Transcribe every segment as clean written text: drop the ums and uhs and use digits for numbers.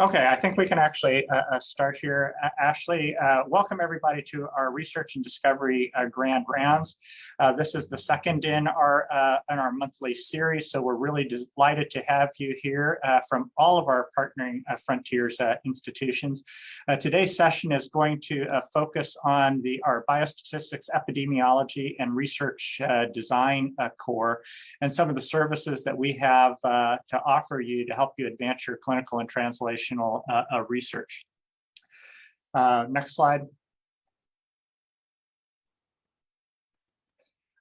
Okay, I think we can actually start here. Ashley, welcome everybody to our Research and Discovery Grand Rounds. This is the second in our monthly series, so we're really delighted to have you here from all of our partnering Frontiers institutions. Today's session is going to focus on our Biostatistics, Epidemiology, and Research Design core, and some of the services that we have to offer you to help you advance your clinical and translational research. Next slide.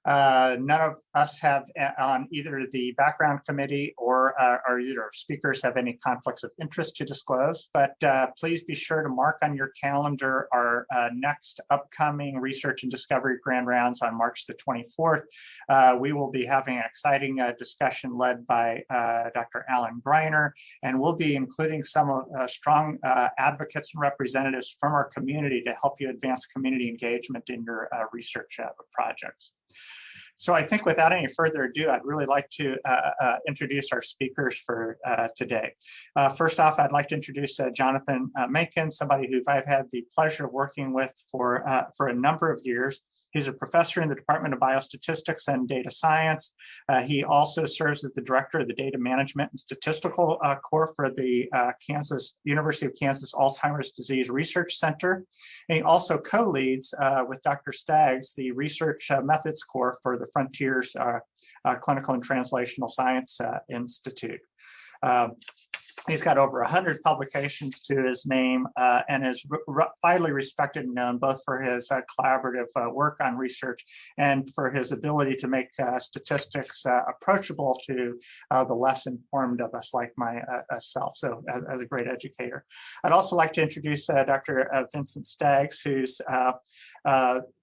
None of us have on either the background committee or either our speakers have any conflicts of interest to disclose, but please be sure to mark on your calendar our next upcoming Research and Discovery Grand Rounds on March the 24th. We will be having an exciting discussion led by Dr. Alan Greiner, and we'll be including some strong advocates and representatives from our community to help you advance community engagement in your research projects. So I think without any further ado, I'd really like to introduce our speakers for today. First off, I'd like to introduce Jonathan Mencken, somebody who I've had the pleasure of working with for a number of years. He's a professor in the Department of Biostatistics and Data Science. He also serves as the director of the Data Management and Statistical Core for the University of Kansas Alzheimer's Disease Research Center. And he also co-leads with Dr. Staggs the Research Methods Core for the Frontiers Clinical and Translational Science Institute. He's got over 100 publications to his name and is widely respected and known both for his collaborative work on research and for his ability to make statistics approachable to the less informed of us like myself, so as a great educator. I'd also like to introduce Dr. Vincent Staggs, who's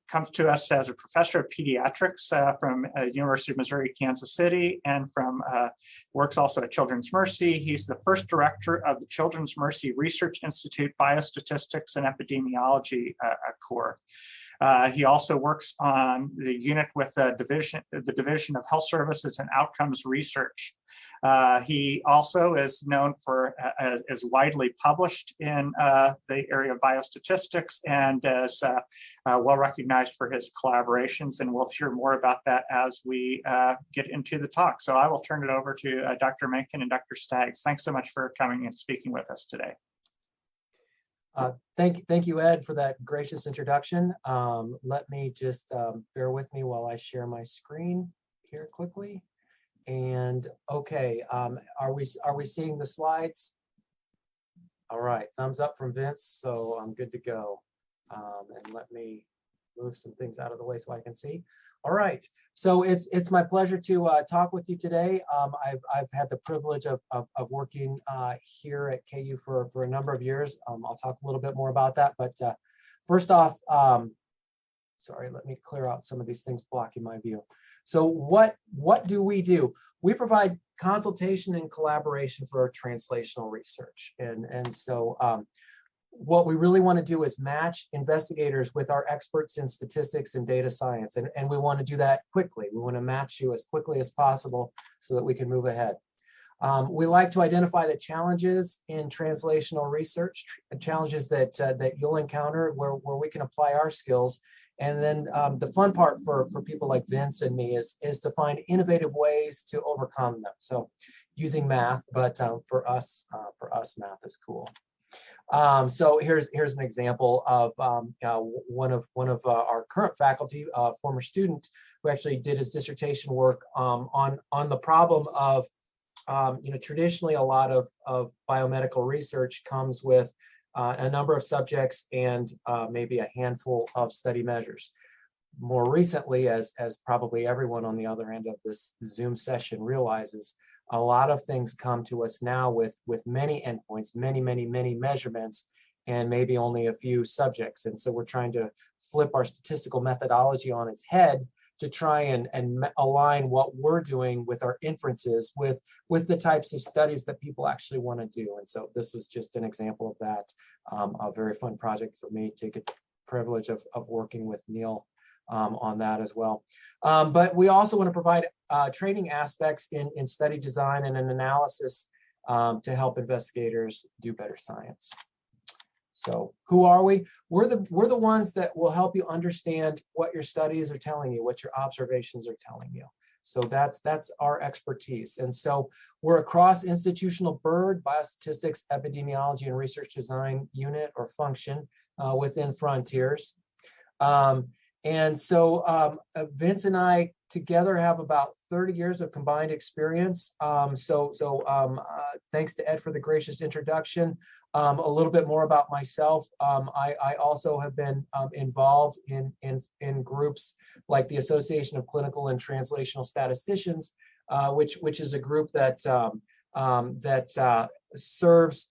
comes to us as a professor of pediatrics from University of Missouri, Kansas City, and from works also at Children's Mercy. He's the first director of the Children's Mercy Research Institute Biostatistics and Epidemiology core. He also works on the unit with the Division of Health Services and Outcomes Research. He also is known for as widely published in the area of biostatistics and is well recognized for his collaborations, and we'll hear more about that as we get into the talk. So I will turn it over to Dr. Mencken and Dr. Staggs. Thanks so much for coming and speaking with us today. Thank you, Ed, for that gracious introduction. Let me just bear with me while I share my screen here quickly. And okay, are we seeing the slides? All right, thumbs up from Vince, so I'm good to go. And let me move some things out of the way so I can see. All right, so it's my pleasure to talk with you today. I've had the privilege of working here at KU for a number of years. I'll talk a little bit more about that, but first off, sorry, let me clear out some of these things blocking my view. So what do? We provide consultation and collaboration for our translational research, and so what we really want to do is match investigators with our experts in statistics and data science, and we want to do that quickly. We want to match you as quickly as possible so that we can move ahead. We like to identify the challenges in translational research, challenges that you'll encounter where we can apply our skills. And then the fun part for people like Vince and me is to find innovative ways to overcome them. So using math, but for us, math is cool. So here's an example of one of our current faculty, former student, who actually did his dissertation work on the problem of traditionally a lot of biomedical research comes with a number of subjects and maybe a handful of study measures. More recently, as probably everyone on the other end of this Zoom session realizes, a lot of things come to us now with many endpoints, many measurements, and maybe only a few subjects. And so we're trying to flip our statistical methodology on its head to try and align what we're doing with our inferences with the types of studies that people actually want to do. And so this was just an example of that, a very fun project for me to get the privilege of working with Neil on that as well. But we also want to provide training aspects in study design and an analysis to help investigators do better science. So who are we? We're the ones that will help you understand what your studies are telling you, what your observations are telling you. So that's our expertise. And so we're a cross-institutional BIRD, Biostatistics, Epidemiology, and Research Design unit or function within Frontiers. And so Vince and I together have about 30 years of combined experience. Thanks to Ed for the gracious introduction. A little bit more about myself. I also have been involved in groups like the Association of Clinical and Translational Statisticians, which is a group that serves.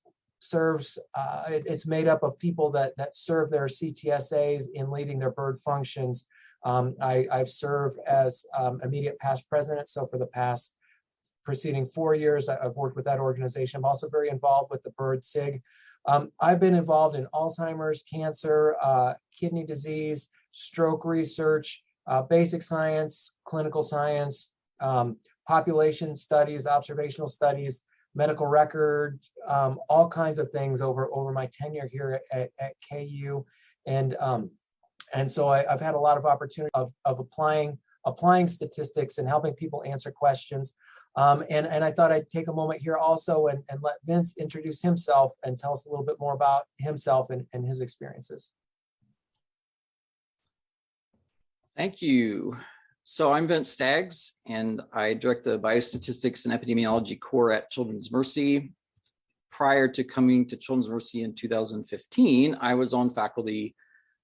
It's made up of people that serve their CTSAs in leading their BIRD functions. I've served as immediate past president. So for the past preceding 4 years, I've worked with that organization. I'm also very involved with the BIRD SIG. I've been involved in Alzheimer's, cancer, kidney disease, stroke research, basic science, clinical science, population studies, observational studies, medical record, all kinds of things over my tenure here at KU. And so I've had a lot of opportunity of applying statistics and helping people answer questions. And I thought I'd take a moment here also and let Vince introduce himself and tell us a little bit more about himself and his experiences. Thank you. So I'm Vincent Staggs, and I direct the Biostatistics and Epidemiology core at Children's Mercy. Prior to coming to Children's Mercy in 2015, I was on faculty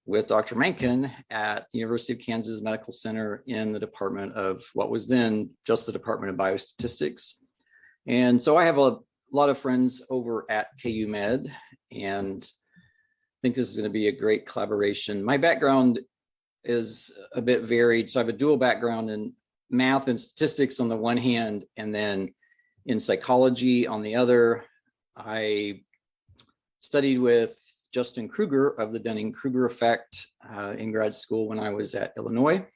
with Dr. Mencken at the University of Kansas Medical Center in the department of what was then just the Department of Biostatistics. And so I have a lot of friends over at KU Med, and I think this is going to be a great collaboration. My background is a bit varied. So I have a dual background in math and statistics on the one hand, and then in psychology on the other. I studied with Justin Kruger of the Dunning-Kruger effect in grad school when I was at Illinois,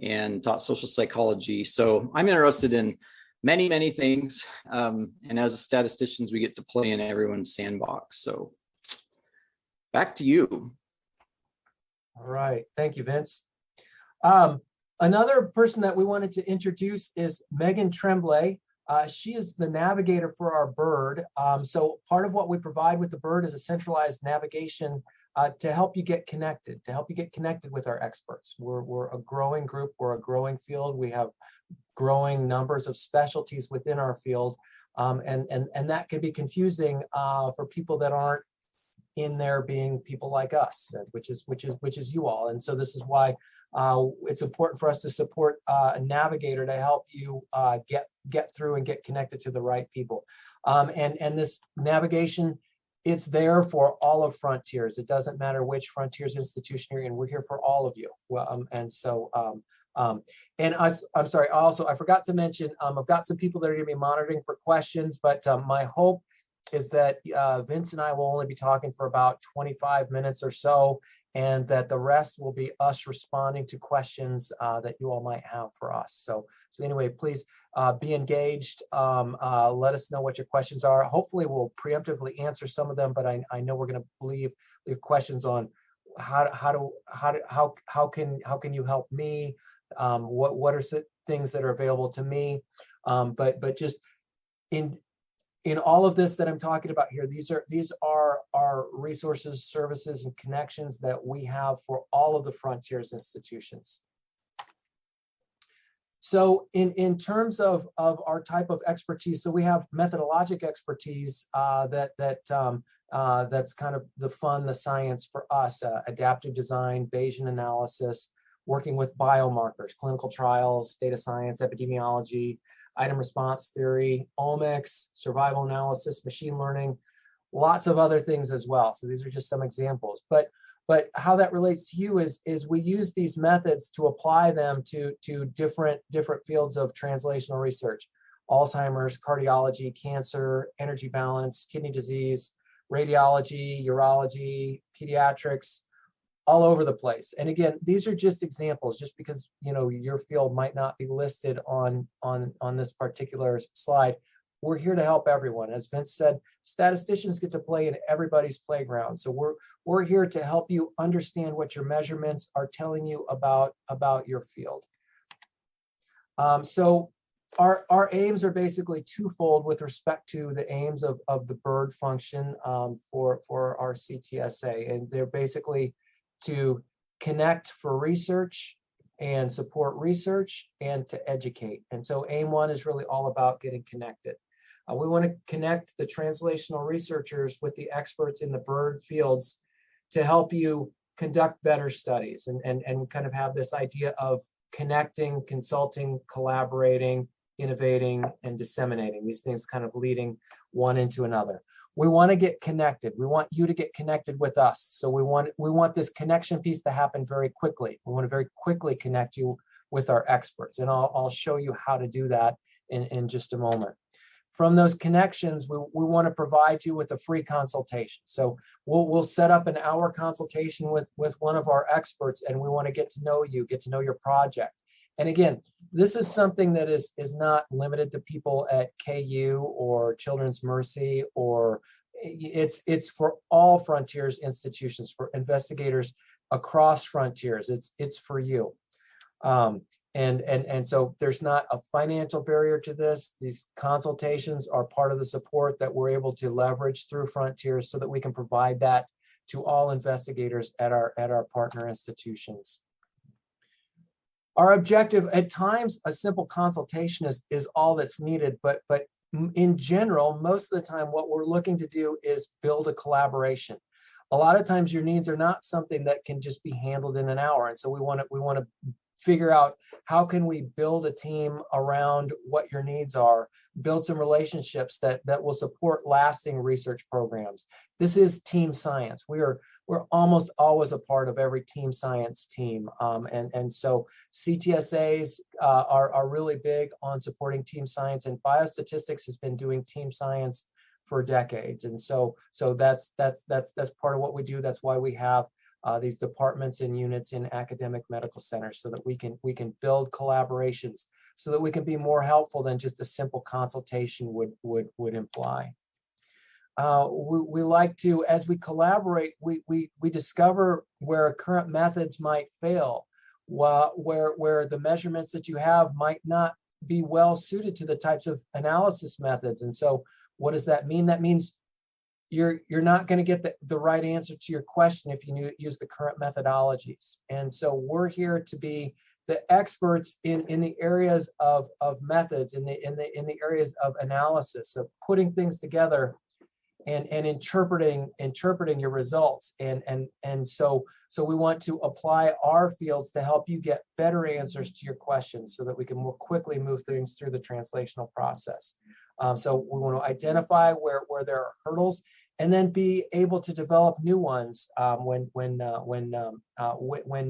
and taught social psychology. So I'm interested in many, many things. And as statisticians, we get to play in everyone's sandbox. So back to you. All right, thank you, Vince. Another person that we wanted to introduce is Megan Tremblay. She is the navigator for our BIRD. So part of what we provide with the BIRD is a centralized navigation to help you get connected, with our experts. We're a growing group, we're a growing field. We have growing numbers of specialties within our field. And that can be confusing for people that aren't in there being people like us, which is you all. And so this is why it's important for us to support a navigator to help you get through and get connected to the right people. And this navigation, it's there for all of Frontiers. It doesn't matter which Frontiers institution you're in. We're here for all of you. Well, I'm sorry. Also, I forgot to mention, I've got some people that are going to be monitoring for questions, but my hope is that Vince and I will only be talking for about 25 minutes or so, and that the rest will be us responding to questions that you all might have for us. So anyway, please be engaged. Let us know what your questions are. Hopefully we'll preemptively answer some of them, but I know we're going to leave questions on how can you help me? What are things that are available to me? But just in all of this that I'm talking about here, these are our resources, services, and connections that we have for all of the Frontiers institutions. So in terms of our type of expertise, so we have methodologic expertise that's kind of the science for us, adaptive design, Bayesian analysis, working with biomarkers, clinical trials, data science, epidemiology, item response theory, omics, survival analysis, machine learning, lots of other things as well. So these are just some examples. But how that relates to you is we use these methods to apply them to different fields of translational research: Alzheimer's, cardiology, cancer, energy balance, kidney disease, radiology, urology, pediatrics, all over the place. And again, these are just examples, just because your field might not be listed on this particular slide. we're here to help everyone. As Vince said, statisticians get to play in everybody's playground. So we're here to help you understand what your measurements are telling you about your field. So our aims are basically twofold with respect to the aims of the bird function for our CTSA. And they're basically to connect for research and support research and to educate. And so aim one is really all about getting connected. We want to connect the translational researchers with the experts in the bird fields to help you conduct better studies and kind of have this idea of connecting, consulting, collaborating, innovating, and disseminating, these things kind of leading one into another. We want to get connected. We want you to get connected with us. So we want this connection piece to happen very quickly. We want to very quickly connect you with our experts. And I'll show you how to do that in just a moment. From those connections, we want to provide you with a free consultation. So we'll set up an hour consultation with one of our experts, and we want to get to know you, get to know your project. And again, this is something that is not limited to people at KU or Children's Mercy, or it's for all Frontiers institutions, for investigators across Frontiers. It's for you. And so there's not a financial barrier to this. These consultations are part of the support that we're able to leverage through Frontiers so that we can provide that to all investigators at our partner institutions. Our objective, at times, a simple consultation is all that's needed, but in general, most of the time, what we're looking to do is build a collaboration. A lot of times your needs are not something that can just be handled in an hour. And so we want to figure out how can we build a team around what your needs are, build some relationships that will support lasting research programs. This is team science. We're almost always a part of every team science team. And so CTSAs are really big on supporting team science, and biostatistics has been doing team science for decades. And so that's part of what we do. That's why we have these departments and units in academic medical centers, so that we can build collaborations, so that we can be more helpful than just a simple consultation would imply. We like to, as we collaborate, we discover where current methods might fail, where the measurements that you have might not be well suited to the types of analysis methods. And so what does that mean? That means you're not going to get the right answer to your question if you use the current methodologies. And so we're here to be the experts in the areas of methods, in the areas of analysis, of putting things together and interpreting your results. And so we want to apply our fields to help you get better answers to your questions, so that we can more quickly move things through the translational process. So we want to identify where there are hurdles, and then be able to develop new ones when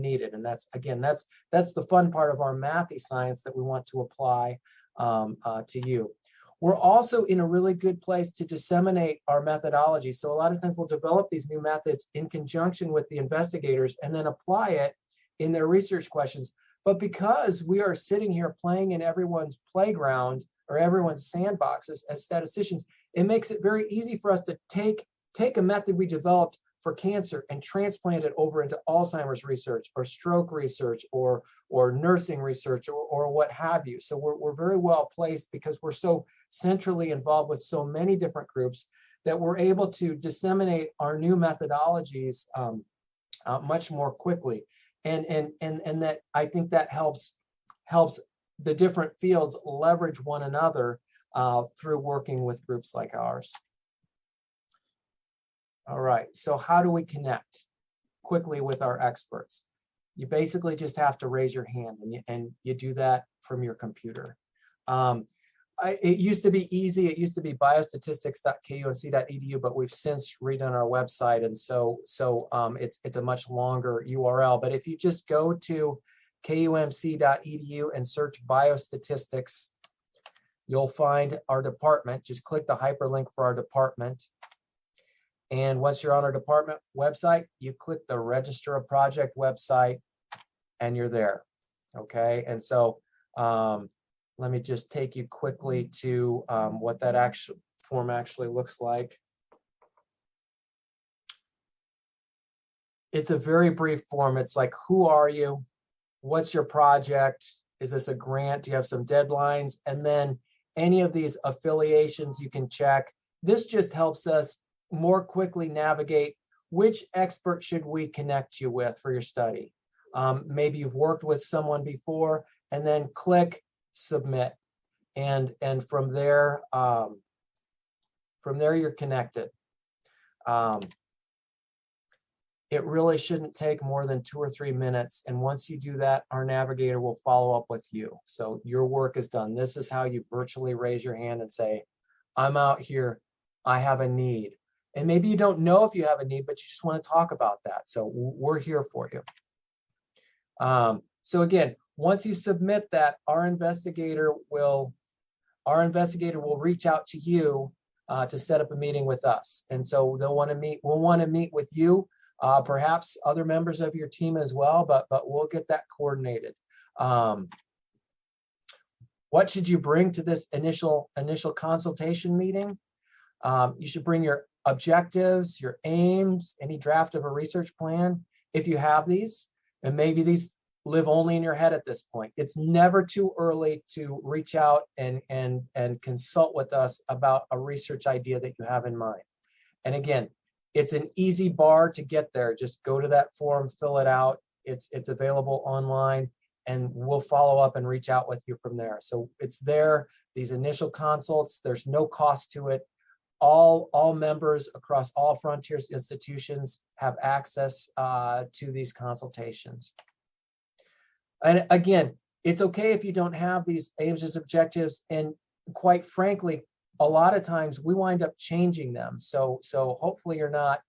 needed. And that's the fun part of our mathy science that we want to apply to you. We're also in a really good place to disseminate our methodology. So a lot of times we'll develop these new methods in conjunction with the investigators and then apply it in their research questions. But because we are sitting here playing in everyone's playground or everyone's sandboxes as statisticians, it makes it very easy for us to take a method we developed for cancer and transplant it over into Alzheimer's research or stroke research or nursing research or what have you. So we're very well placed because we're so centrally involved with so many different groups that we're able to disseminate our new methodologies much more quickly. And that I think that helps the different fields leverage one another through working with groups like ours. All right, so how do we connect quickly with our experts? You basically just have to raise your hand, and you do that from your computer. It used to be easy. It used to be biostatistics.kumc.edu, but we've since redone our website, and so it's a much longer URL. But if you just go to kumc.edu and search biostatistics, you'll find our department. Just click the hyperlink for our department. And once you're on our department website, you click the Register a Project website, and you're there. Okay, and so let me just take you quickly to what that actual form actually looks like. It's a very brief form. It's like, who are you? What's your project? Is this a grant? Do you have some deadlines? And then any of these affiliations you can check. This just helps us more quickly navigate which expert should we connect you with for your study. Maybe you've worked with someone before, and then click submit. And from there you're connected. It really shouldn't take more than 2 or 3 minutes. And once you do that, our navigator will follow up with you. So your work is done. This is how you virtually raise your hand and say, I'm out here, I have a need. And maybe you don't know if you have a need, but you just want to talk about that. So we're here for you. So again, once you submit that, our investigator will reach out to you to set up a meeting with us. And so we'll want to meet with you. Perhaps other members of your team as well, but we'll get that coordinated. What should you bring to this initial consultation meeting? You should bring your objectives, your aims, any draft of a research plan, if you have these, and maybe these live only in your head at this point. It's never too early to reach out and consult with us about a research idea that you have in mind. And again, it's an easy bar to get there. Just go to that form, fill it out. It's available online, and we'll follow up and reach out with you from there. So it's there, these initial consults, there's no cost to it. All members across all Frontiers institutions have access to these consultations. And again, it's okay if you don't have these aims as objectives, and quite frankly, a lot of times we wind up changing them. So hopefully you're not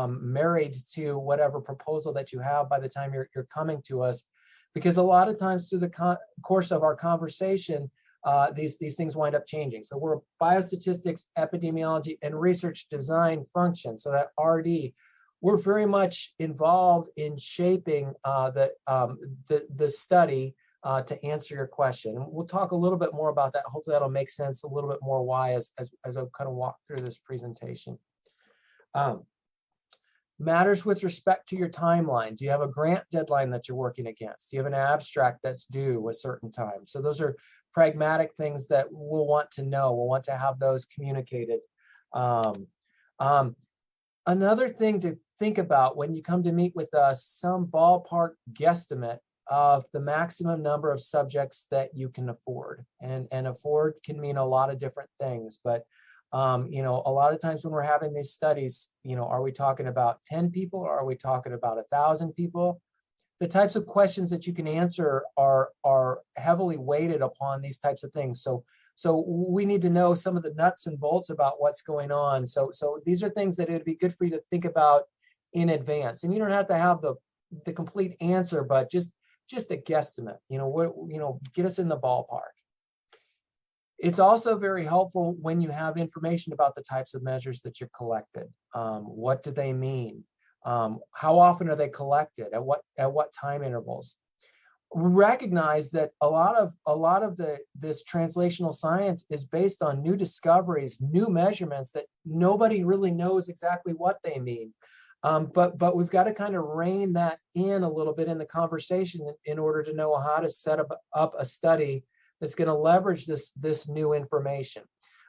married to whatever proposal that you have by the time you're coming to us, because a lot of times through the course of our conversation, these things wind up changing. So we're a biostatistics, epidemiology, and research design function. So that RD, we're very much involved in shaping the study to answer your question. And we'll talk a little bit more about that. Hopefully that'll make sense a little bit more why as I kind of walk through this presentation. Matters with respect to your timeline. Do you have a grant deadline that you're working against? Do you have an abstract that's due a certain time? So those are pragmatic things that we'll want to know. We'll want to have those communicated. Another thing to think about when you come to meet with us, some ballpark guesstimate of the maximum number of subjects that you can afford. And afford can mean a lot of different things, but you know, a lot of times when we're having these studies, you know, are we talking about 10 people or are we talking about 1,000 people? The types of questions that you can answer are heavily weighted upon these types of things. So we need to know some of the nuts and bolts about what's going on. So these are things that it'd be good for you to think about in advance. And you don't have to have the complete answer, but just a guesstimate, get us in the ballpark. It's also very helpful when you have information about the types of measures that you're collected. What do they mean? How often are they collected? At what time intervals? Recognize that a lot of this translational science is based on new discoveries, new measurements that nobody really knows exactly what they mean. But we've got to kind of rein that in a little bit in the conversation in order to know how to set up a study that's going to leverage this new information.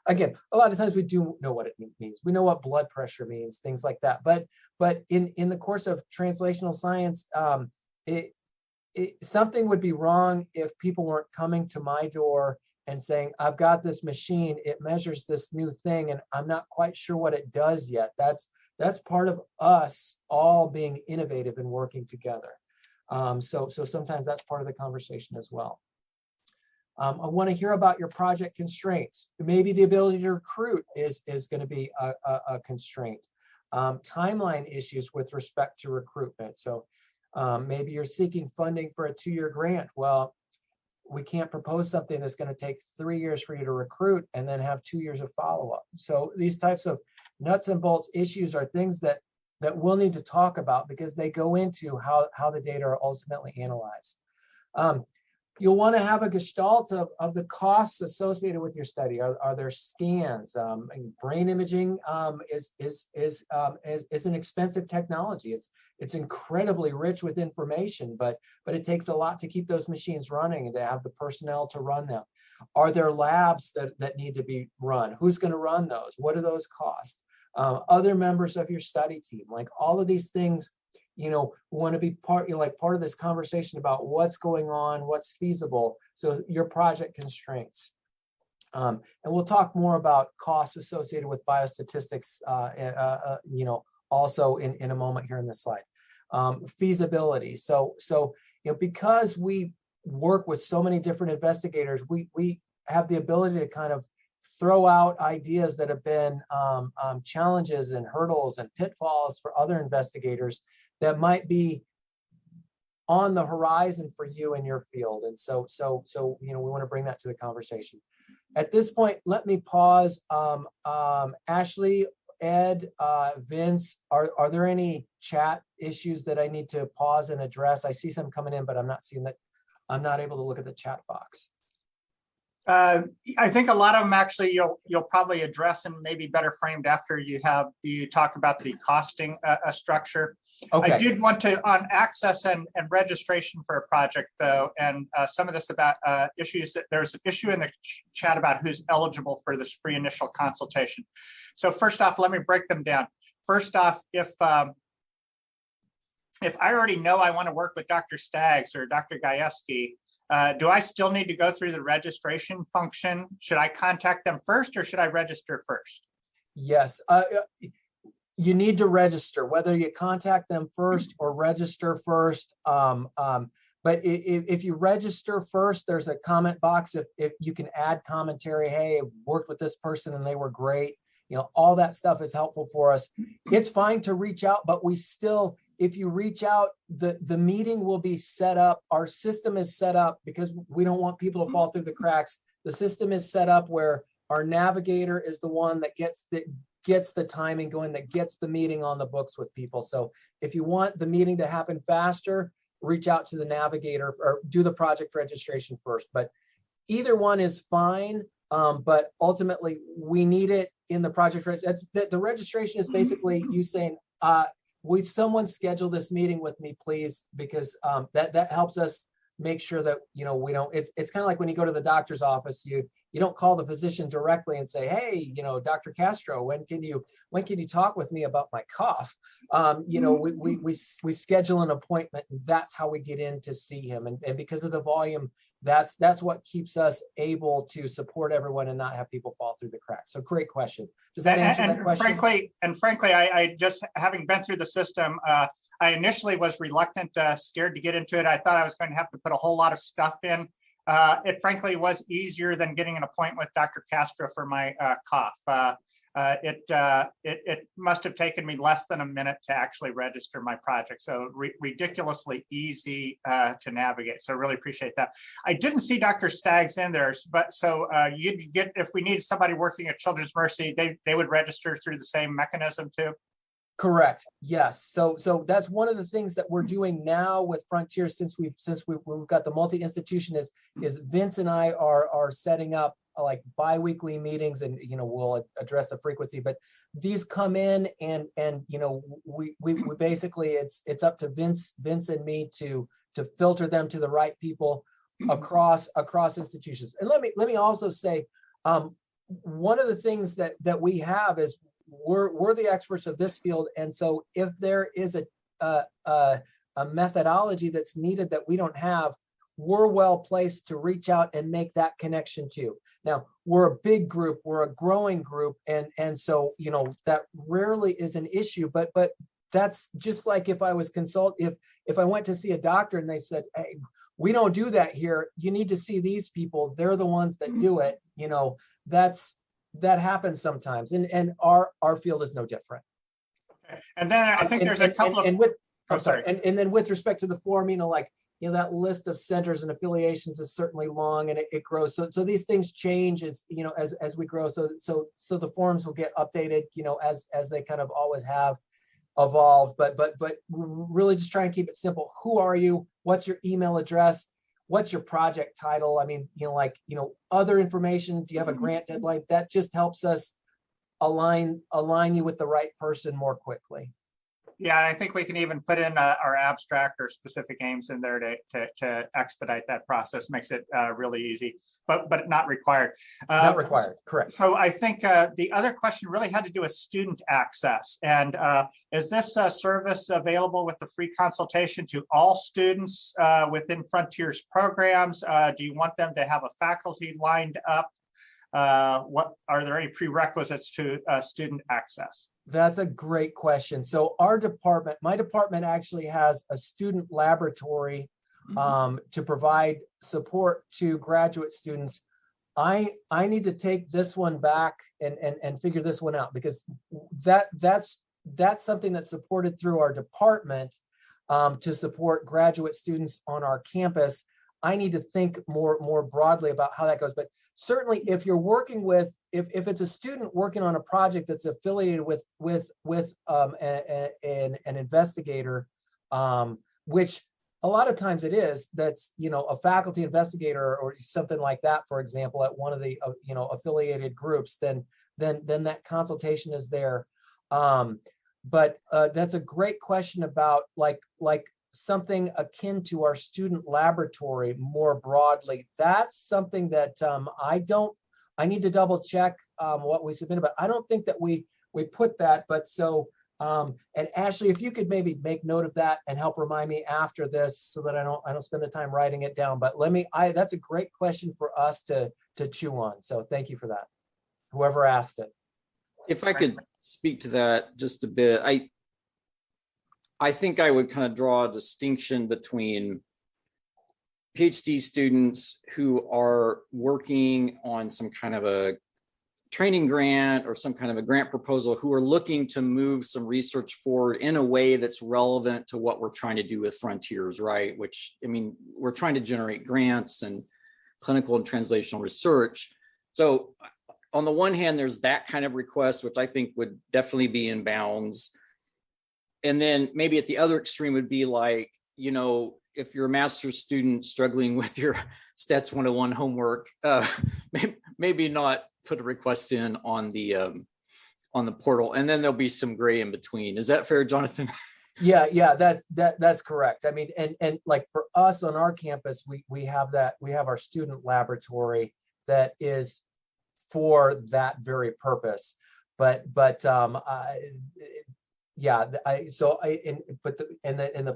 Again, a lot of times we do know what it means. We know what blood pressure means, things like that. But in the course of translational science, something would be wrong if people weren't coming to my door and saying, I've got this machine, it measures this new thing, and I'm not quite sure what it does yet. That's part of us all being innovative and working together. So sometimes that's part of the conversation as well. I want to hear about your project constraints. Maybe the ability to recruit is going to be a constraint. Timeline issues with respect to recruitment. So maybe you're seeking funding for a 2-year grant. Well, we can't propose something that's going to take 3 years for you to recruit and then have 2 years of follow-up. So these types of nuts and bolts issues are things that we'll need to talk about because they go into how the data are ultimately analyzed. You'll want to have a gestalt of the costs associated with your study. Are there scans? Brain imaging is an expensive technology. It's incredibly rich with information, but it takes a lot to keep those machines running and to have the personnel to run them. Are there labs that need to be run? Who's going to run those? What do those cost? Other members of your study team, like all of these things, want to be part of this conversation about what's going on, what's feasible. So your project constraints. And we'll talk more about costs associated with biostatistics, also in a moment here in this slide. Feasibility. So because we work with so many different investigators, we have the ability to kind of throw out ideas that have been challenges and hurdles and pitfalls for other investigators that might be on the horizon for you in your field. And so we want to bring that to the conversation. At this point, let me pause. Ashley, Ed, Vince, are there any chat issues that I need to pause and address? I see some coming in, but I'm not seeing that. I'm not able to look at the chat box. I think a lot of them actually you'll probably address and maybe better framed after you talk about the costing structure. Okay. I did want to on access and registration for a project though, and some of this about issues that there's an issue in the chat about who's eligible for this free initial consultation. So first off, let me break them down. First off, if I already know I want to work with Dr. Staggs or Dr. Gajewski, do I still need to go through the registration function? Should I contact them first or should I register first? Yes, you need to register, whether you contact them first or register first. But if you register first, there's a comment box. If you can add commentary, hey, I worked with this person and they were great. All that stuff is helpful for us. It's fine to reach out, but we still, if you reach out, the meeting will be set up. Our system is set up because we don't want people to fall through the cracks. The system is set up where our navigator is the one that gets the timing going, that gets the meeting on the books with people. So if you want the meeting to happen faster, reach out to the navigator or do the project registration first. But either one is fine. But ultimately, we need it in the project. The registration is basically you saying, would someone schedule this meeting with me, please? Because that helps us make sure that we don't. It's kind of like when you go to the doctor's office, you don't call the physician directly and say, hey, Dr. Castro, when can you talk with me about my cough? We schedule an appointment, and that's how we get in to see him. And because of the volume, that's what keeps us able to support everyone and not have people fall through the cracks. So great question. Does that answer that question? Frankly, I just, having been through the system, I initially was reluctant, scared to get into it. I thought I was going to have to put a whole lot of stuff in. It frankly was easier than getting an appointment with Dr. Castro for my cough. It must have taken me less than a minute to actually register my project. So ridiculously easy to navigate. So I really appreciate that. I didn't see Dr. Staggs in there, but so you'd get, if we needed somebody working at Children's Mercy, they would register through the same mechanism too? Correct. Yes. So that's one of the things that we're doing now with Frontier, since we've got the multi-institution is Vince and I are setting up like bi-weekly meetings, and we'll address the frequency, but these come in and we basically it's up to Vince and me to filter them to the right people across institutions. And let me also say, one of the things that we have is we're the experts of this field, and so if there is a methodology that's needed that we don't have, we're well placed to reach out and make that connection too. Now, we're a big group, we're a growing group, and so that rarely is an issue, but that's just like if I was if I went to see a doctor and they said, hey, we don't do that here, you need to see these people, they're the ones that do it, that happens sometimes, and our field is no different. Okay. And then I think there's a couple of and then with respect to the form, that list of centers and affiliations is certainly long, and it grows. So these things change as we grow. So the forms will get updated, as they kind of always have evolved. But really just try and keep it simple. Who are you? What's your email address? what's your project title? I mean, other information. Do you have a grant deadline? That just helps us align you with the right person more quickly. Yeah, and I think we can even put in our abstract or specific aims in there to expedite that process. Makes it really easy, but not required. Not required, correct. So I think the other question really had to do with student access. And is this service available with the free consultation to all students within Frontiers programs? Do you want them to have a faculty lined up? What are there any prerequisites to student access? That's a great question. So my department actually has a student laboratory to provide support to graduate students. I need to take this one back and figure this one out, because that's something that's supported through our department to support graduate students on our campus. I need to think more broadly about how that goes. But certainly, if you're working with, if it's a student working on a project that's affiliated with an investigator, which a lot of times it is, that's a faculty investigator or something like that, for example, at one of the affiliated groups, then that consultation is there. But that's a great question about like something akin to our student laboratory more broadly. That's something that I need to double check what we submitted, but I don't think that we put that. But so, and Ashley, if you could maybe make note of that and help remind me after this so that I don't spend the time writing it down. But that's a great question for us to chew on. So thank you for that, whoever asked it. If I could speak to that just a bit, I think I would kind of draw a distinction between PhD students who are working on some kind of a training grant or some kind of a grant proposal, who are looking to move some research forward in a way that's relevant to what we're trying to do with Frontiers, right? Which, I mean, we're trying to generate grants and clinical and translational research. So on the one hand, there's that kind of request, which I think would definitely be in bounds. And then maybe at the other extreme would be like, if you're a master's student struggling with your Stats 101 homework, maybe not put a request in on the portal, and then there'll be some gray in between. Is that fair, Jonathan? Yeah, that's correct. I mean, and like for us on our campus, we have our student laboratory that is for that very purpose. But the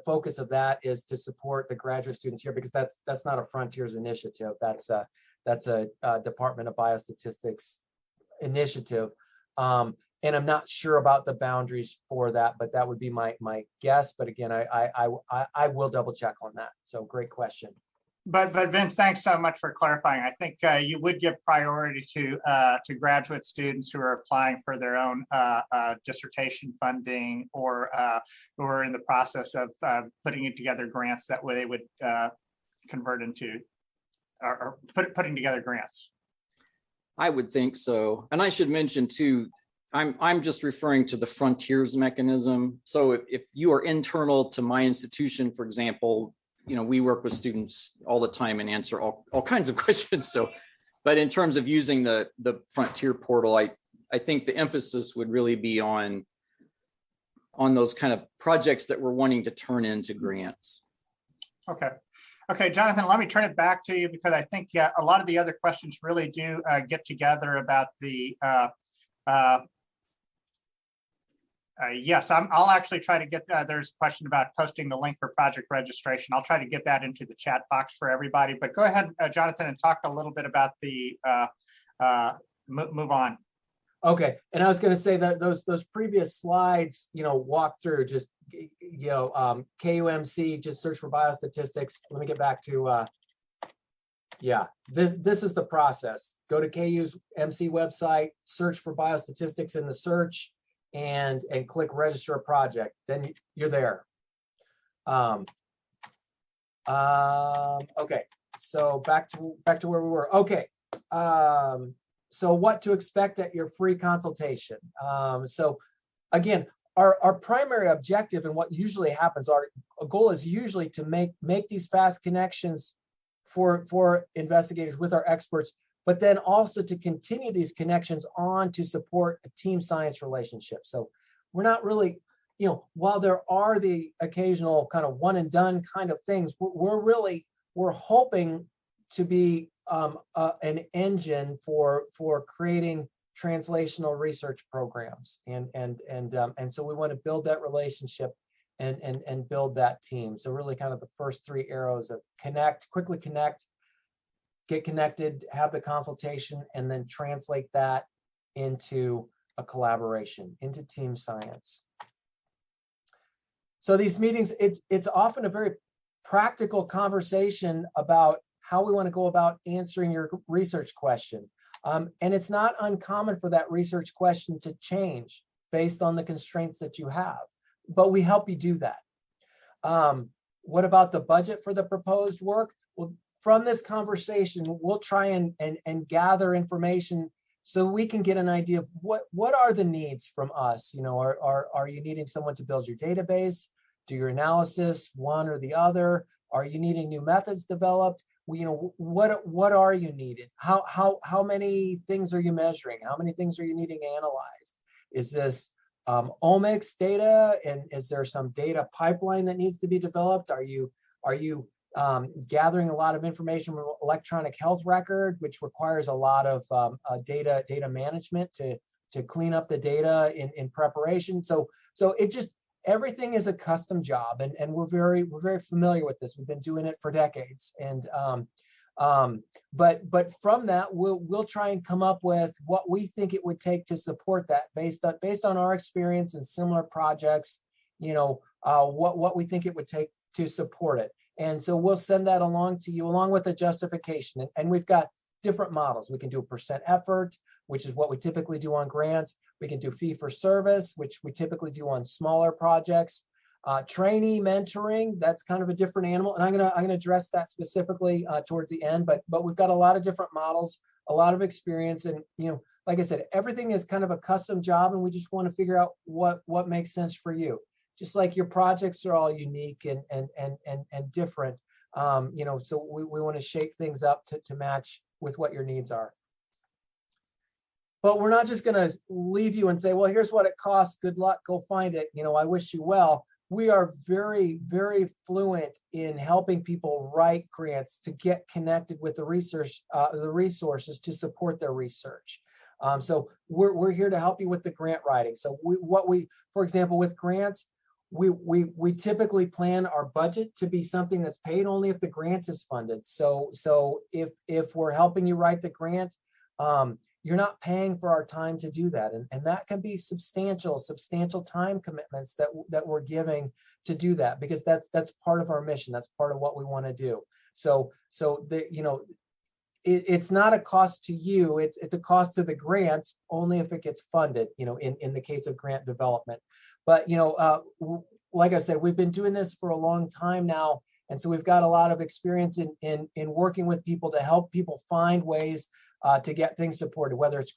focus of that is to support the graduate students here, because that's not a Frontiers initiative. That's a Department of Biostatistics initiative. And I'm not sure about the boundaries for that, but that would be my guess. But again, I will double check on that. So great question. But Vince, thanks so much for clarifying. I think you would give priority to graduate students who are applying for their own dissertation funding, or who are in the process of putting together grants that way they would convert into, or putting together grants. I would think so. And I should mention too, I'm just referring to the Frontiers mechanism. So if you are internal to my institution, for example, we work with students all the time and answer all kinds of questions. So, but in terms of using the Frontier portal, I think the emphasis would really be on those kind of projects that we're wanting to turn into grants. Okay, Jonathan, let me turn it back to you, because I think a lot of the other questions really do get together about the yes, I'll actually try to get, there's a question about posting the link for project registration. I'll try to get that into the chat box for everybody, but go ahead, Jonathan, and talk a little bit about the move on. Okay, and I was going to say that those previous slides, walk through just, KUMC, just search for biostatistics. Let me get back to, this is the process. Go to KU's MC website, search for biostatistics in the search, and click register a project. Then you're there. Okay, so back to where we were. Okay, so what to expect at your free consultation. So again, our primary objective, and what usually happens, our goal is usually to make these fast connections for investigators with our experts, but then also to continue these connections on to support a team science relationship. So we're not really, while there are the occasional kind of one and done kind of things, we're hoping to be an engine for creating translational research programs, and so we want to build that relationship and build that team. So really kind of the first three arrows of quickly connect, get connected, have the consultation, and then translate that into a collaboration, into team science. So these meetings, it's often a very practical conversation about how we want to go about answering your research question. And it's not uncommon for that research question to change based on the constraints that you have, but we help you do that. What about the budget for the proposed work? Well, from this conversation, we'll try and gather information so we can get an idea of what are the needs from us. Are you needing someone to build your database, do your analysis, one or the other? Are you needing new methods developed? What are you needing? How many things are you measuring? How many things are you needing analyzed? Is this omics data, and is there some data pipeline that needs to be developed? Are you gathering a lot of information from electronic health record, which requires a lot of data management to clean up the data in preparation? So it just, everything is a custom job, and we're very familiar with this. We've been doing it for decades, and but from that, we'll try and come up with what we think it would take to support that based on our experience in similar projects. What we think it would take to support it, and so we'll send that along to you along with a justification. And we've got different models. We can do a percent effort, which is what we typically do on grants. We can do fee for service, which we typically do on smaller projects. Trainee mentoring, that's kind of a different animal. And I'm gonna address that specifically towards the end, but we've got a lot of different models, a lot of experience. And, like I said, everything is kind of a custom job, and we just want to figure out what makes sense for you. Just like your projects are all unique and different. So we want to shape things up to match with what your needs are. But we're not just going to leave you and say, well, here's what it costs. Good luck. Go find it. I wish you well. We are very, very fluent in helping people write grants to get connected with the resources to support their research. So we're here to help you with the grant writing. So for example, with grants, we typically plan our budget to be something that's paid only if the grant is funded. So if we're helping you write the grant, you're not paying for our time to do that. And that can be substantial time commitments that we're giving to do that, because that's part of our mission. That's part of what we want to do. So it's not a cost to you. It's a cost to the grant only if it gets funded, in the case of grant development. But, like I said, we've been doing this for a long time now. And so we've got a lot of experience in working with people to help people find ways to get things supported, whether it's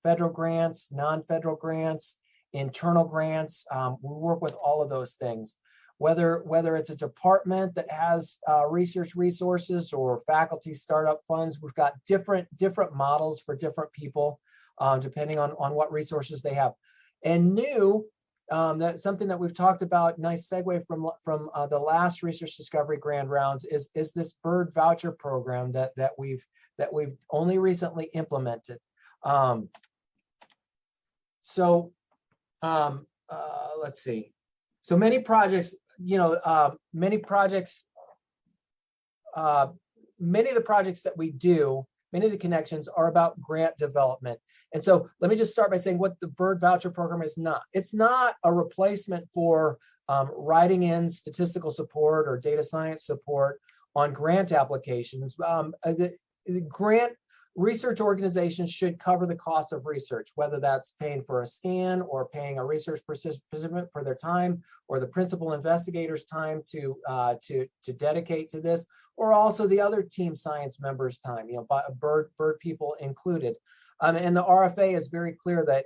federal grants, non-federal grants, internal grants. We work with all of those things, whether it's a department that has research resources or faculty startup funds. We've got different models for different people, depending on what resources they have. And that's something that we've talked about. Nice segue from the last research discovery grant rounds is this bird voucher program that we've only recently implemented. Let's see. So many projects, many of the projects that we do, many of the connections are about grant development. And so let me just start by saying what the bird voucher program is not. It's not a replacement for writing in statistical support or data science support on grant applications. The grant research organizations should cover the cost of research, whether that's paying for a scan or paying a research participant for their time, or the principal investigator's time to dedicate to this, or also the other team science members' time, bird people included. And the RFA is very clear that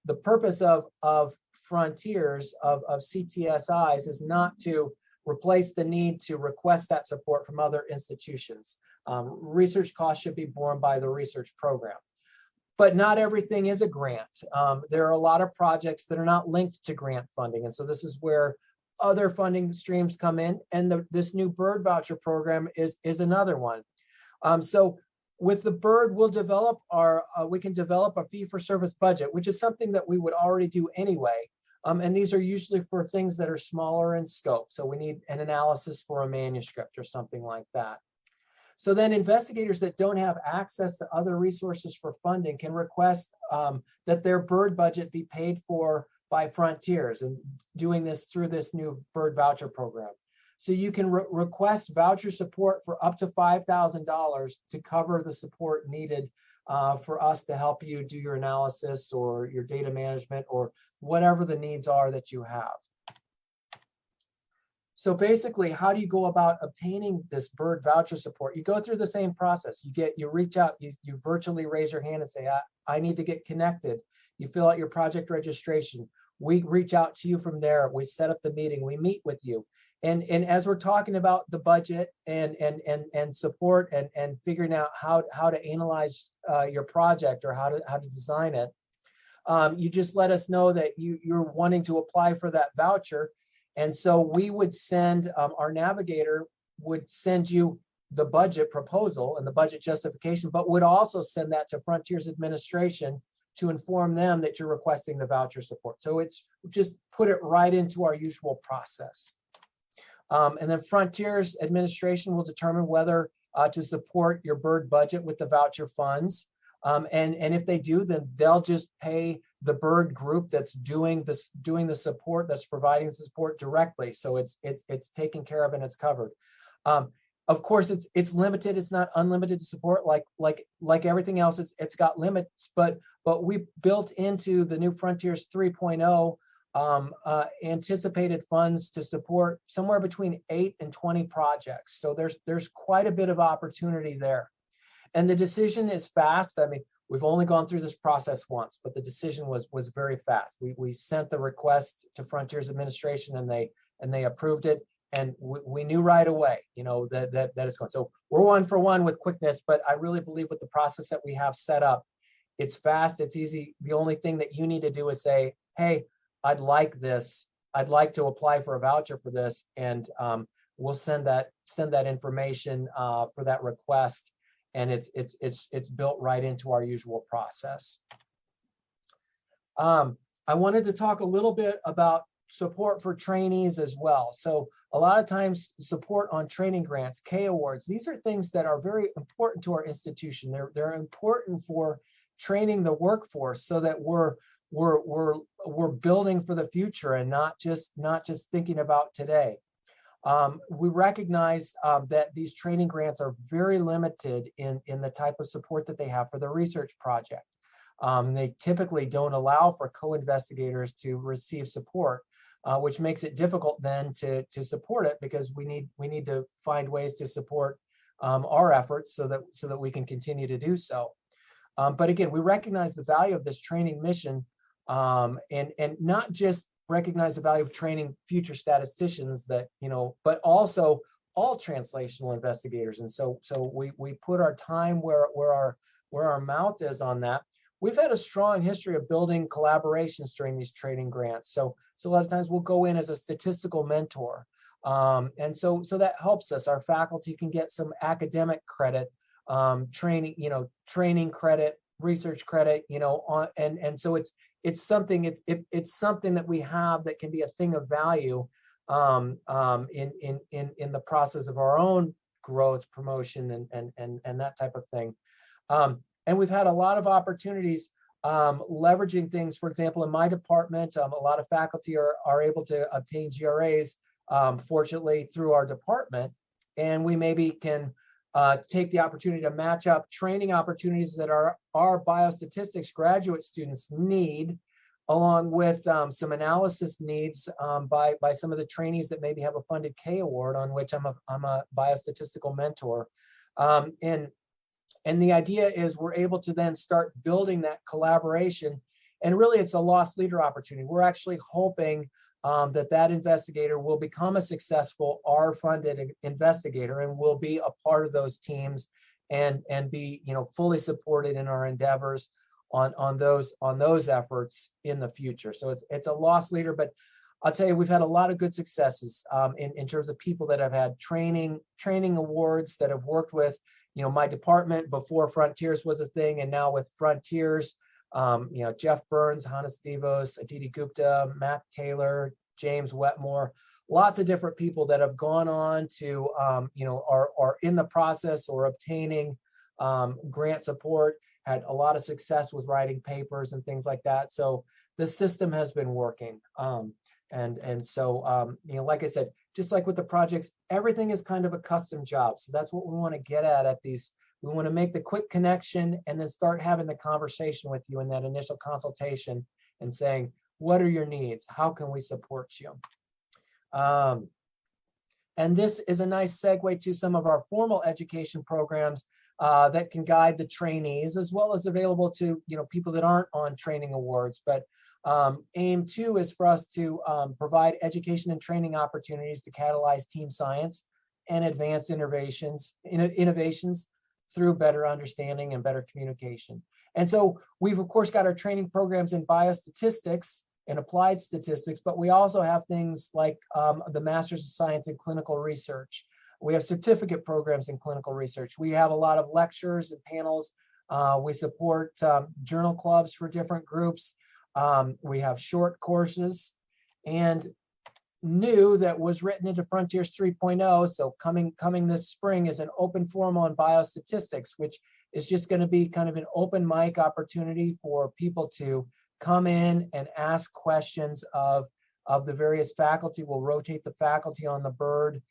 the purpose of frontiers of CTSIs is not to replace the need to request that support from other institutions. Research costs should be borne by the research program. But not everything is a grant. There are a lot of projects that are not linked to grant funding. And so this is where other funding streams come in. And this new bird voucher program is another one. So with the bird, we can develop a fee-for-service budget, which is something that we would already do anyway. And these are usually for things that are smaller in scope. So we need an analysis for a manuscript or something like that. So then investigators that don't have access to other resources for funding can request that their bird budget be paid for by Frontiers, and doing this through this new bird voucher program. So you can request voucher support for up to $5,000 to cover the support needed for us to help you do your analysis or your data management or whatever the needs are that you have. So basically, how do you go about obtaining this bird voucher support? You go through the same process. You reach out, you virtually raise your hand and say, I need to get connected. You fill out your project registration. We reach out to you from there. We set up the meeting. We meet with you. And as we're talking about the budget and support and figuring out how to analyze your project or how to design it, you just let us know that you're wanting to apply for that voucher. And so we would send, our navigator would send you the budget proposal and the budget justification, but would also send that to Frontiers administration to inform them that you're requesting the voucher support. So it's just put it right into our usual process. And then Frontiers administration will determine whether to support your bird budget with the voucher funds. And if they do, then they'll just pay the bird group that's doing the support, that's providing the support directly. So it's taken care of and it's covered. Of course, it's limited. It's not unlimited to support like everything else. It's got limits, but we built into the new Frontiers 3.0 anticipated funds to support somewhere between 8 and 20 projects. So there's quite a bit of opportunity there. And the decision is fast. I mean, we've only gone through this process once, but the decision was very fast. We sent the request to Frontiers administration and they approved it. And we knew right away, that it's going. So we're 1 for 1 with quickness, but I really believe with the process that we have set up, it's fast, it's easy. The only thing that you need to do is say, hey, I'd like this. I'd like to apply for a voucher for this. And we'll send that information for that request. And it's built right into our usual process. I wanted to talk a little bit about support for trainees as well. So a lot of times support on training grants, K awards, these are things that are very important to our institution. They're important for training the workforce so that we're building for the future and not just thinking about today. We recognize that these training grants are very limited in the type of support that they have for the research project. They typically don't allow for co-investigators to receive support, which makes it difficult then to support it because we need to find ways to support our efforts so that we can continue to do so. But again, we recognize the value of this training mission and not just recognize the value of training future statisticians but also all translational investigators. And so we put our time where our mouth is on that. We've had a strong history of building collaborations during these training grants. So a lot of times we'll go in as a statistical mentor. And so that helps us. Our faculty can get some academic credit, training credit, research credit, and so it's something that we have that can be a thing of value in the process of our own growth, promotion, and that type of thing. And we've had a lot of opportunities leveraging things. For example, in my department, a lot of faculty are able to obtain GRAs, fortunately, through our department. And we maybe can take the opportunity to match up training opportunities that our biostatistics graduate students need, along with some analysis needs by some of the trainees that maybe have a funded K award, on which I'm a biostatistical mentor. And the idea is we're able to then start building that collaboration. And really, it's a lost leader opportunity. We're actually hoping that investigator will become a successful R-funded investigator and will be a part of those teams and be fully supported in our endeavors on those efforts in the future. So it's a loss leader, but I'll tell you, we've had a lot of good successes in terms of people that have had training awards, that have worked with my department before Frontiers was a thing, and now with Frontiers. Jeff Burns, Hannah Stevos, Aditi Gupta, Matt Taylor, James Wetmore, lots of different people that have gone on to, are in the process or obtaining grant support, had a lot of success with writing papers and things like that. So the system has been working. So, like I said, just like with the projects, everything is kind of a custom job. So that's what we want to get at these. We want to make the quick connection and then start having the conversation with you in that initial consultation and saying, what are your needs? How can we support you? And this is a nice segue to some of our formal education programs that can guide the trainees, as well as available to people that aren't on training awards. But aim 2 is for us to provide education and training opportunities to catalyze team science and advance innovations through better understanding and better communication. And so we've of course got our training programs in biostatistics and applied statistics, but we also have things like the Master's of Science in Clinical Research. We have certificate programs in clinical research. We have a lot of lectures and panels. We support journal clubs for different groups. We have short courses, and new that was written into Frontiers 3.0. So coming this spring is an open forum on biostatistics, which is just going to be kind of an open mic opportunity for people to come in and ask questions of the various faculty. We'll rotate the faculty on the bird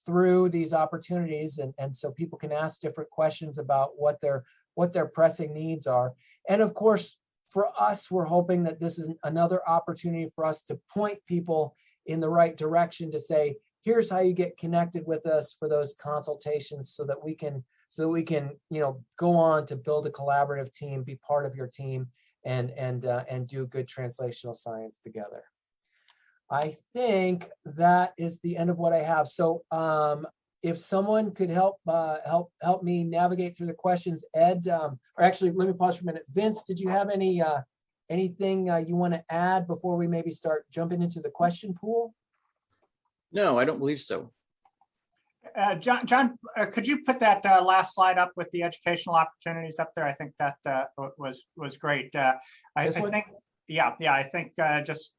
through these opportunities, and so people can ask different questions about what their pressing needs are. And of course, for us, we're hoping that this is another opportunity for us to point people in the right direction to say, here's how you get connected with us for those consultations, so that we can go on to build a collaborative team, be part of your team, and do good translational science together. I think that is the end of what I have. So if someone could help me navigate through the questions, Ed, or actually let me pause for a minute. Vince, did you have anything you want to add before we maybe start jumping into the question pool? No, I don't believe so. John, could you put that last slide up with the educational opportunities up there? I think that was great. I think just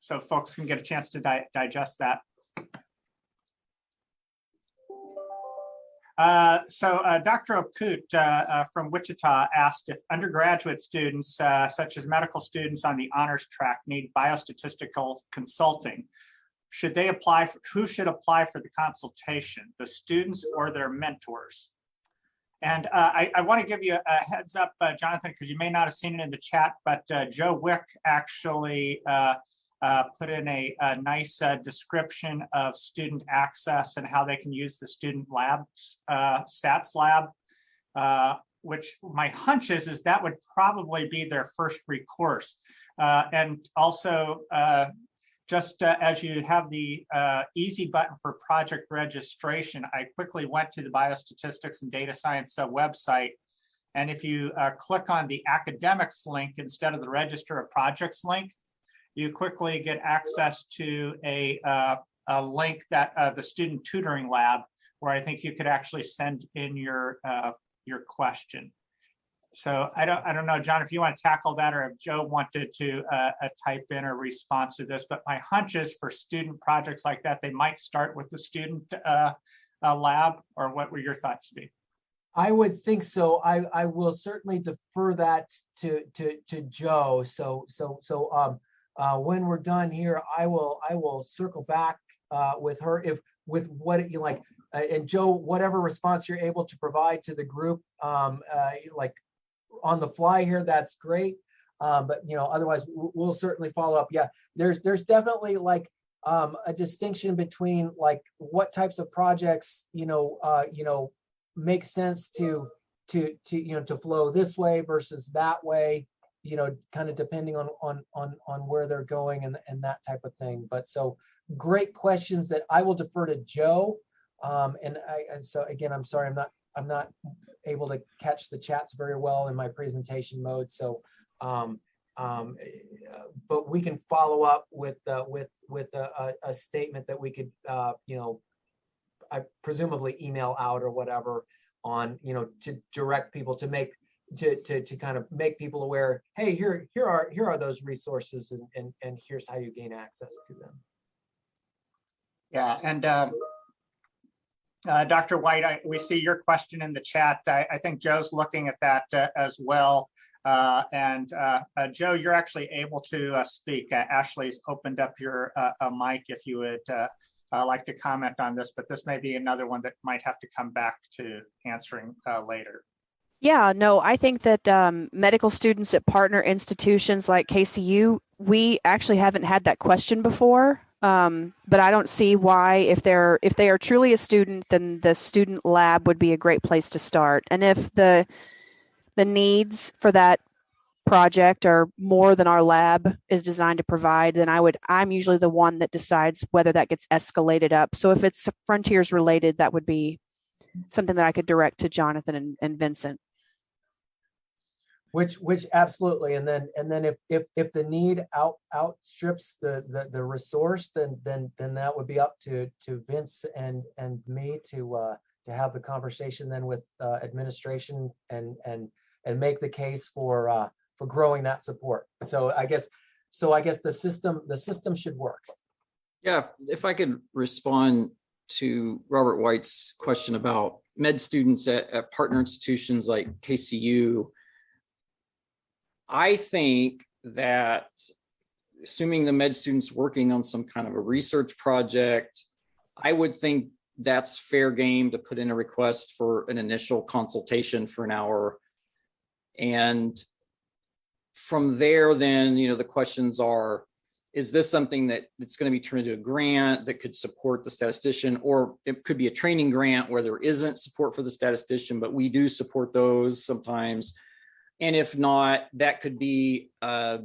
so folks can get a chance to digest that. So Dr. Okut from Wichita asked if undergraduate students, such as medical students on the honors track, need biostatistical consulting. Should they apply? Who should apply for the consultation, the students or their mentors? And I want to give you a heads up, Jonathan, because you may not have seen it in the chat, but Joe Wick actually put in a nice description of student access and how they can use the student labs, stats lab, which my hunch is that would probably be their first recourse. And also, just as you have the easy button for project registration, I quickly went to the Biostatistics and Data Science website. And if you click on the academics link instead of the Register of Projects link, you quickly get access to a link that the Student Tutoring Lab, where I think you could actually send in your question. So I don't know, John, if you want to tackle that, or if Joe wanted to type in a response to this, but my hunch is for student projects like that, they might start with the student lab, or what would your thoughts be? I would think so. I will certainly defer that to Joe. So when we're done here, I will circle back with her with what you like, and Joe, whatever response you're able to provide to the group, like on the fly here, that's great. But otherwise we'll certainly follow up. Yeah, there's definitely like a distinction between like what types of projects make sense to flow this way versus that way. kind of depending on where they're going and that type of thing. But so great questions that I will defer to Joe. So again, I'm sorry, I'm not able to catch the chats very well in my presentation mode. So, but we can follow up with a statement that we could, I presumably email out or whatever on, to direct people to make, to kind of make people aware, hey, here are those resources and here's how you gain access to them. Yeah, and Dr. White, we see your question in the chat. I think Joe's looking at that as well. Joe, you're actually able to speak. Ashley's opened up your mic if you would like to comment on this, but this may be another one that might have to come back to answering later. Yeah, no, I think that medical students at partner institutions like KCU, we actually haven't had that question before. But I don't see why, if they are truly a student, then the student lab would be a great place to start. And if the needs for that project are more than our lab is designed to provide, then I'm usually the one that decides whether that gets escalated up. So if it's Frontiers related, that would be something that I could direct to Jonathan and Vincent. Which absolutely, and then if the need outstrips the resource, then that would be up to Vince and me to have the conversation then with administration and make the case for growing that support. So I guess the system should work. Yeah, if I could respond to Robert White's question about med students at partner institutions like KCU. I think that assuming the med student's working on some kind of a research project, I would think that's fair game to put in a request for an initial consultation for an hour. And from there, then, the questions are, is this something that's going to be turned into a grant that could support the statistician, or it could be a training grant where there isn't support for the statistician, but we do support those sometimes. And if not, that could be a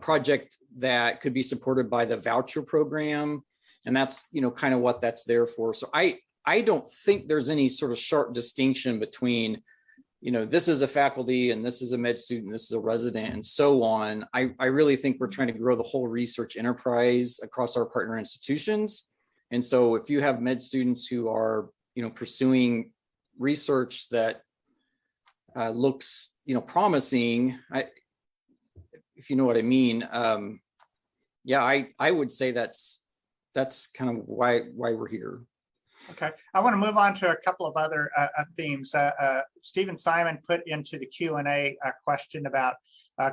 project that could be supported by the Voucher program. And that's, kind of what that's there for. So I don't think there's any sort of sharp distinction between, this is a faculty and this is a med student, this is a resident and so on. I really think we're trying to grow the whole research enterprise across our partner institutions. And so if you have med students who are, pursuing research that looks, promising, if you know what I mean. Yeah, I would say that's kind of why we're here. Okay, I want to move on to a couple of other themes. Stephen Simon put into the Q&A a question about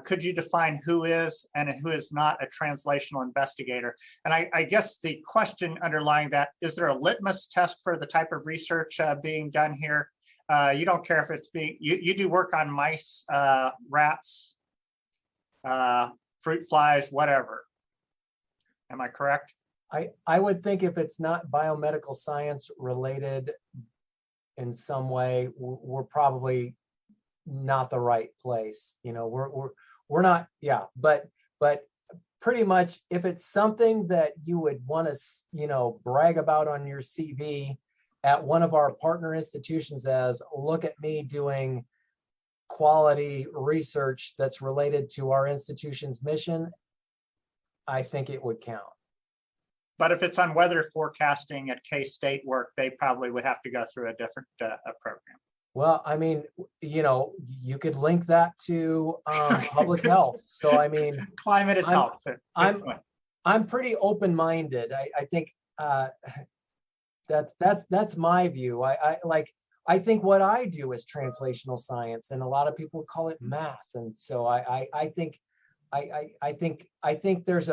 could you define who is and who is not a translational investigator? And I guess the question underlying that, is there a litmus test for the type of research being done here? You don't care if it's you do work on mice, rats, fruit flies, whatever. Am I correct? I would think if it's not biomedical science related in some way, we're probably not the right place. We're not, yeah, but pretty much if it's something that you would want to, brag about on your CV at one of our partner institutions as, look at me doing quality research that's related to our institution's mission, I think it would count. But if it's on weather forecasting at K-State work, they probably would have to go through a different program. Well, I mean, you could link that to public health. So, I mean, climate is health. I'm pretty open-minded. I think that's my view. I think what I do is translational science, and a lot of people call it math. And so I think there's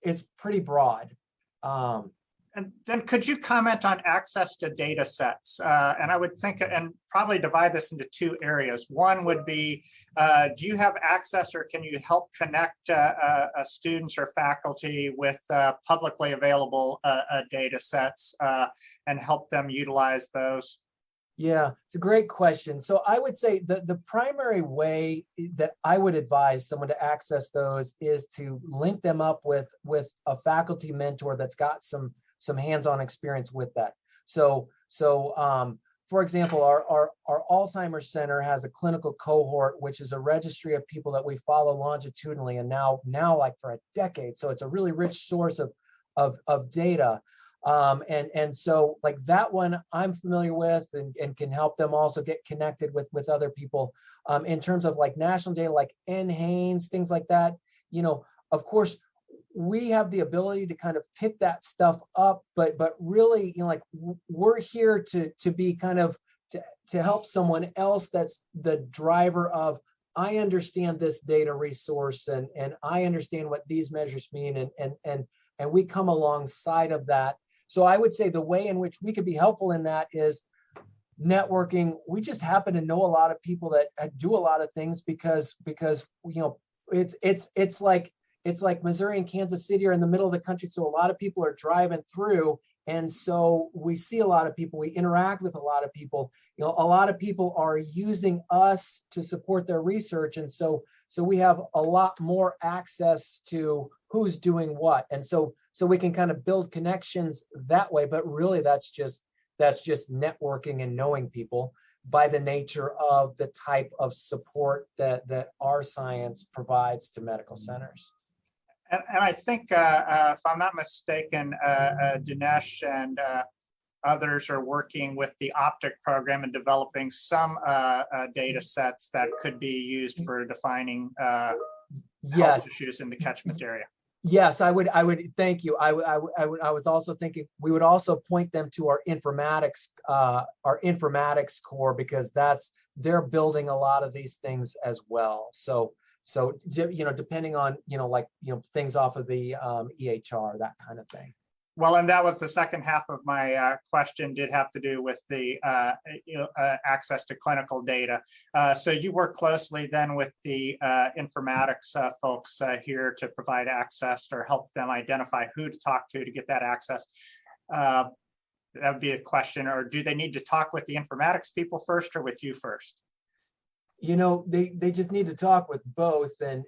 it's pretty broad. And then could you comment on access to data sets? And I would think, and probably divide this into two areas. One would be, do you have access or can you help connect students or faculty with publicly available data sets and help them utilize those? Yeah, it's a great question. So I would say the primary way that I would advise someone to access those is to link them up with a faculty mentor that's got some hands-on experience with that. So for example, our Alzheimer's Center has a clinical cohort, which is a registry of people that we follow longitudinally, and now like for a decade. So it's a really rich source of data. And so like that one I'm familiar with and can help them also get connected with other people. In terms of like national data, like NHANES, things like that, of course, we have the ability to kind of pick that stuff up, but really, like we're here to be kind of to help someone else that's the driver of, I understand this data resource and I understand what these measures mean, and we come alongside of that. So I would say the way in which we could be helpful in that is networking. We just happen to know a lot of people that do a lot of things because it's like Missouri and Kansas City are in the middle of the country, so a lot of people are driving through, and so we see a lot of people, we interact with a lot of people. A lot of people are using us to support their research, and so we have a lot more access to who's doing what, and so we can kind of build connections that way. But really, that's just networking and knowing people by the nature of the type of support that our science provides to medical centers. And I think, if I'm not mistaken, Dinesh and others are working with the OPTIC program and developing some data sets that could be used for defining health issues in the catchment area. Yes, I would. Thank you. I was also thinking we would also point them to our informatics core, because they're building a lot of these things as well. So depending on things off of the EHR, that kind of thing. Well, and that was the second half of my question, did have to do with the access to clinical data. So you work closely then with the informatics folks here to provide access or help them identify who to talk to get that access. That would be a question, or do they need to talk with the informatics people first or with you first? They just need to talk with both and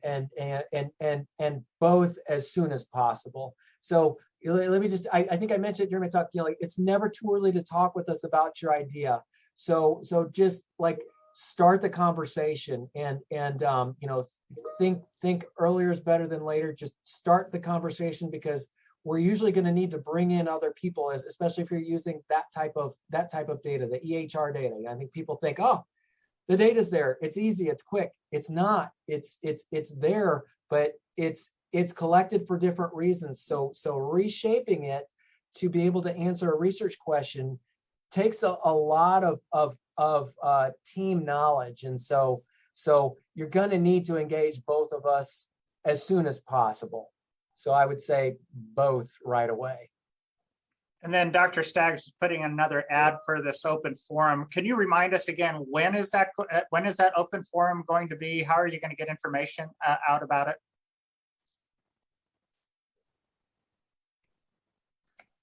both as soon as possible. So let me just, I think I mentioned during my talk, it's never too early to talk with us about your idea. So just like start the conversation and think earlier is better than later. Just start the conversation, because we're usually going to need to bring in other people, especially if you're using that type of data, the EHR data. I think people think, oh, the data's there, it's easy, it's quick. It's not. It's there, but it's collected for different reasons. So reshaping it to be able to answer a research question takes a lot of team knowledge, and so you're going to need to engage both of us as soon as possible. So I would say both right away. And then Dr. Staggs is putting another ad for this open forum. Can you remind us again, when is that open forum going to be? How are you going to get information out about it?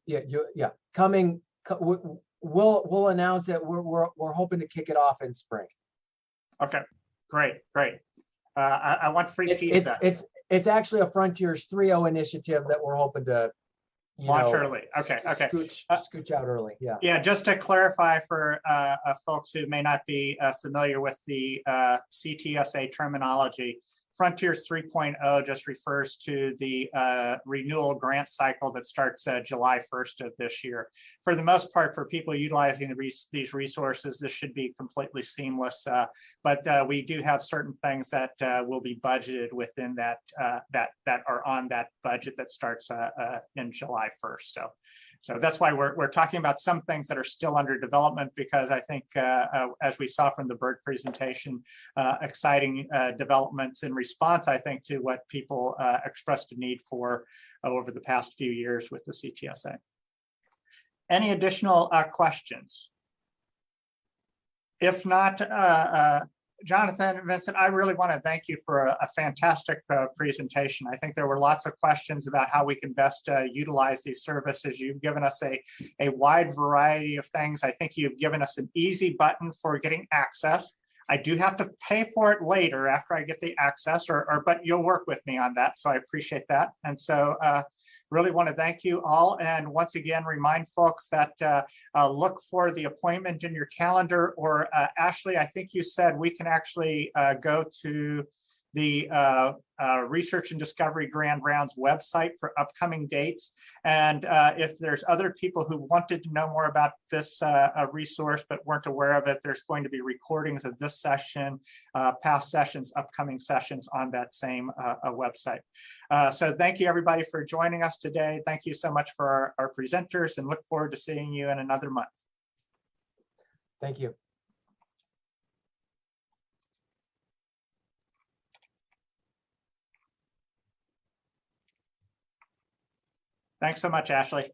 Yeah. Coming. We'll announce it. We're hoping to kick it off in spring. Okay, great. I want free pizza. It's actually a Frontiers 3.0 initiative that we're hoping to launch early. Okay. Scooch out early. Yeah. Just to clarify for folks who may not be familiar with the CTSA terminology, Frontiers 3.0 just refers to the renewal grant cycle that starts July 1st of this year. For the most part, for people utilizing these resources, this should be completely seamless. But we do have certain things that will be budgeted within that that are on that budget that starts in July 1st. So that's why we're talking about some things that are still under development, because I think, as we saw from the Berg presentation, exciting developments in response, I think, to what people expressed a need for over the past few years with the CTSA. Any additional questions? If not, Jonathan, Vincent, I really want to thank you for a fantastic presentation. I think there were lots of questions about how we can best utilize these services. You've given us a wide variety of things. I think you've given us an easy button for getting access. I do have to pay for it later after I get the access, but you'll work with me on that. So I appreciate that. And so really want to thank you all. And once again, remind folks that look for the appointment in your calendar, or Ashley, I think you said we can actually go to the Research and Discovery Grand Rounds website for upcoming dates. And if there's other people who wanted to know more about this resource but weren't aware of it, there's going to be recordings of this session, past sessions, upcoming sessions on that same website. So thank you everybody for joining us today. Thank you so much for our presenters, and look forward to seeing you in another month. Thank you. Thanks so much, Ashley.